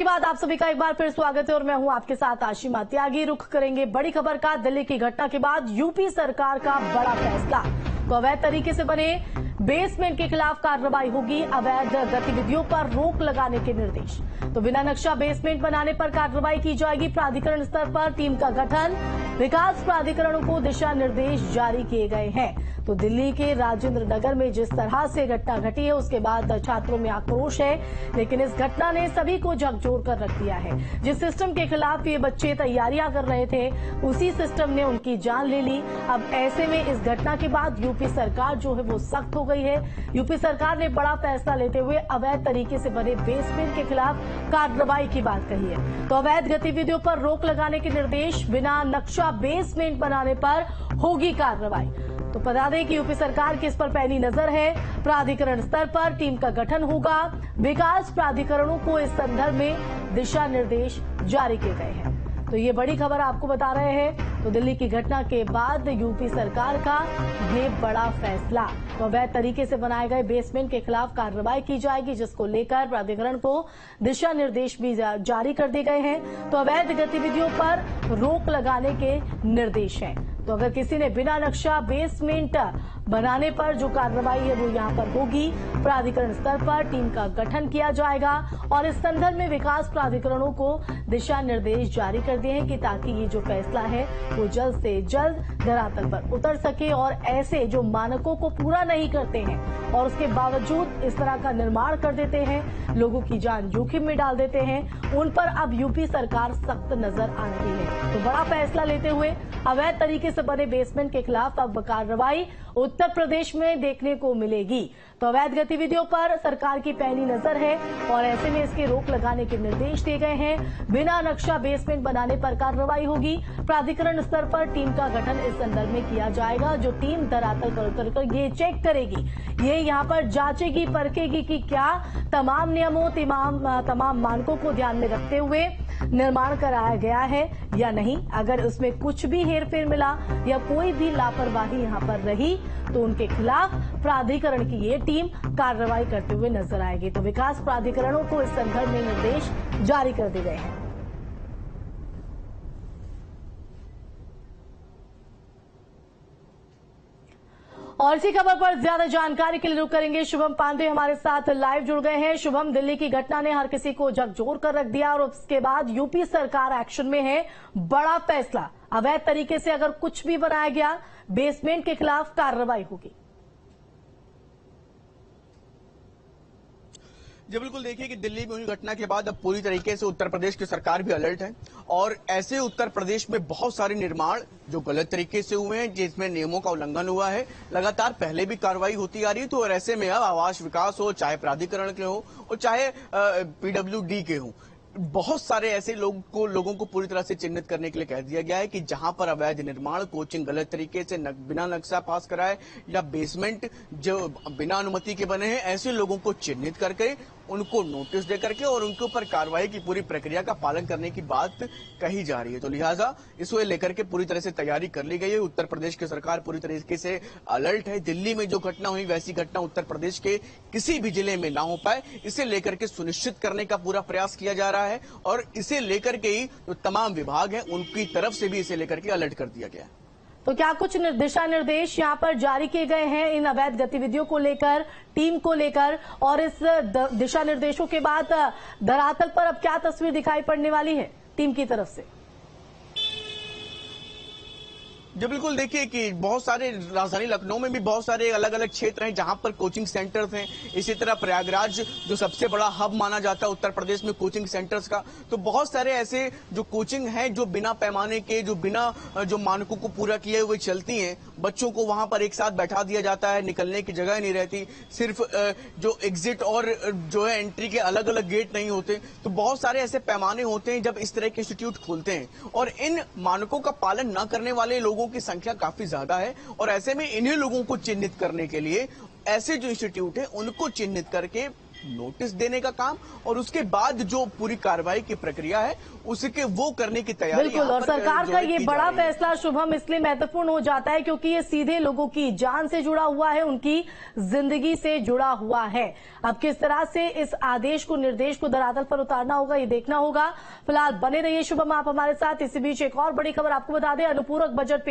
के बाद आप सभी का एक बार फिर स्वागत है और मैं हूं आपके साथ आशिमा त्यागी। रुख करेंगे बड़ी खबर का। दिल्ली की घटना के बाद यूपी सरकार का बड़ा फैसला। तो अवैध तरीके से बने बेसमेंट के खिलाफ कार्रवाई होगी। अवैध गतिविधियों पर रोक लगाने के निर्देश। तो बिना नक्शा बेसमेंट बनाने पर कार्रवाई की जाएगी। प्राधिकरण स्तर पर टीम का गठन। विकास प्राधिकरणों को दिशा निर्देश जारी किए गए हैं। तो दिल्ली के राजेंद्र नगर में जिस तरह से घटना घटी है उसके बाद छात्रों में आक्रोश है, लेकिन इस घटना ने सभी को झकझोर कर रख दिया है। जिस सिस्टम के खिलाफ ये बच्चे तैयारियां कर रहे थे उसी सिस्टम ने उनकी जान ले ली। अब ऐसे में इस घटना के बाद यूपी सरकार जो है वो सख्त हो गई है। यूपी सरकार ने बड़ा फैसला लेते हुए अवैध तरीके से बने बेसमेंट के खिलाफ कार्रवाई की बात कही है। तो अवैध गतिविधियों पर रोक लगाने के निर्देश। बिना नक्शा बेसमेंट बनाने पर होगी कार्रवाई। तो बता दें कि यूपी सरकार की इस पर पैनी नजर है। प्राधिकरण स्तर पर टीम का गठन होगा। विकास प्राधिकरणों को इस संदर्भ में दिशा निर्देश जारी किए गए हैं। तो ये बड़ी खबर आपको बता रहे हैं। तो दिल्ली की घटना के बाद यूपी सरकार का ये बड़ा फैसला। तो अवैध तरीके से बनाए गए बेसमेंट के खिलाफ कार्रवाई की जाएगी, जिसको लेकर प्राधिकरण को दिशा निर्देश भी जारी कर दिए गए हैं। तो अवैध गतिविधियों पर रोक लगाने के निर्देश हैं। तो अगर किसी ने बिना नक्शा बेसमेंट बनाने पर जो कार्रवाई है वो यहां पर होगी। प्राधिकरण स्तर पर टीम का गठन किया जाएगा और इस संदर्भ में विकास प्राधिकरणों को दिशा निर्देश जारी कर दिए हैं कि ताकि ये जो फैसला है वो जल्द से जल्द धरातल पर उतर सके। और ऐसे जो मानकों को पूरा नहीं करते हैं और उसके बावजूद इस तरह का निर्माण कर देते हैं, लोगों की जान जोखिम में डाल देते हैं, उन पर अब यूपी सरकार सख्त नजर आ रही है। तो बड़ा फैसला लेते हुए अवैध तरीके से बने बेसमेंट के खिलाफ अब कार्रवाई उत्तर प्रदेश में देखने को मिलेगी। तो अवैध गतिविधियों पर सरकार की पैनी नजर है और ऐसे में इसके रोक लगाने के निर्देश दिए गए हैं। बिना नक्शा बेसमेंट बनाने पर कार्रवाई होगी। प्राधिकरण स्तर पर टीम का गठन इस संदर्भ में किया जाएगा, जो टीम धरातल पर उतर कर ये चेक करेगी, ये यहाँ पर जांचेगी, परखेगी कि क्या तमाम नियमों तमाम मानकों को ध्यान में रखते हुए निर्माण कराया गया है या नहीं। अगर उसमें कुछ भी हेरफेर मिला या कोई भी लापरवाही यहाँ पर रही तो उनके खिलाफ प्राधिकरण की ये टीम कार्रवाई करते हुए नजर आएगी। तो विकास प्राधिकरणों को इस संदर्भ में निर्देश जारी कर दिए गए हैं। और इसी खबर पर ज्यादा जानकारी के लिए रुक करेंगे। शुभम पांडे हमारे साथ लाइव जुड़ गए हैं। शुभम, दिल्ली की घटना ने हर किसी को झकझोर कर रख दिया और उसके बाद यूपी सरकार एक्शन में है। बड़ा फैसला, अवैध तरीके से अगर कुछ भी बनाया गया बेसमेंट के खिलाफ कार्रवाई होगी। जी बिल्कुल, देखिए कि दिल्ली में हुई घटना के बाद अब पूरी तरीके से उत्तर प्रदेश की सरकार भी अलर्ट है और ऐसे उत्तर प्रदेश में बहुत सारे निर्माण जो गलत तरीके से हुए हैं, जिसमें नियमों का उल्लंघन हुआ है, लगातार पहले भी कार्रवाई होती आ रही है। तो और ऐसे में अब आवास विकास हो, चाहे प्राधिकरण के हो और चाहे पीडब्ल्यूडी के हो, बहुत सारे ऐसे लोगों को पूरी तरह से चिन्हित करने के लिए कह दिया गया है कि जहां पर अवैध निर्माण, कोचिंग गलत तरीके से बिना नक्शा पास कराए या बेसमेंट जो बिना अनुमति के बने हैं, ऐसे लोगों को चिन्हित करके उनको नोटिस दे करके और उनके ऊपर कार्रवाई की पूरी प्रक्रिया का पालन करने की बात कही जा रही है। तो लिहाजा इसको लेकर के पूरी तरह से तैयारी कर ली गई है। उत्तर प्रदेश की सरकार पूरी तरीके से अलर्ट है। दिल्ली में जो घटना हुई वैसी घटना उत्तर प्रदेश के किसी भी जिले में ना हो पाए, इसे लेकर के सुनिश्चित करने का पूरा प्रयास किया जा रहा है और इसे लेकर के ही जो तमाम विभाग है उनकी तरफ से भी इसे लेकर के अलर्ट कर दिया गया है। तो क्या कुछ दिशा निर्देश यहाँ पर जारी किए गए हैं इन अवैध गतिविधियों को लेकर, टीम को लेकर, और इस दिशा निर्देशों के बाद धरातल पर अब क्या तस्वीर दिखाई पड़ने वाली है टीम की तरफ से? जी बिल्कुल, देखिए कि बहुत सारे राजधानी लखनऊ में भी बहुत सारे अलग अलग क्षेत्र हैं जहां पर कोचिंग सेंटर्स हैं। इसी तरह प्रयागराज जो सबसे बड़ा हब माना जाता है उत्तर प्रदेश में कोचिंग सेंटर्स का, तो बहुत सारे ऐसे जो कोचिंग हैं जो बिना पैमाने के, जो बिना जो मानकों को पूरा किए हुए चलती हैं। बच्चों को वहां पर एक साथ बैठा दिया जाता है, निकलने की जगह नहीं रहती, सिर्फ जो एग्जिट और जो है एंट्री के अलग अलग गेट नहीं होते। तो बहुत सारे ऐसे पैमाने होते हैं जब इस तरह के इंस्टीट्यूट खोलते हैं और इन मानकों का पालन न करने वाले लोगों की संख्या काफी ज्यादा है और ऐसे में इन्हीं लोगों को चिन्हित करने के लिए ऐसे जो इंस्टीट्यूट है उनको चिन्हित करके नोटिस देने का काम और उसके बाद जो पूरी कार्रवाई की प्रक्रिया है उसके वो करने की तैयारी बिल्कुल, और सरकार का ये बड़ा फैसला शुभम इसलिए महत्वपूर्ण हो जाता है क्योंकि ये सीधे लोगों की जान से जुड़ा हुआ है, उनकी जिंदगी से जुड़ा हुआ है। अब किस तरह से इस आदेश को, निर्देश को धरातल पर उतारना होगा, ये देखना होगा। फिलहाल बने रहिए शुभम आप हमारे साथ। इसी बीच एक और बड़ी खबर आपको बता दें, अनुपूरक बजट पेश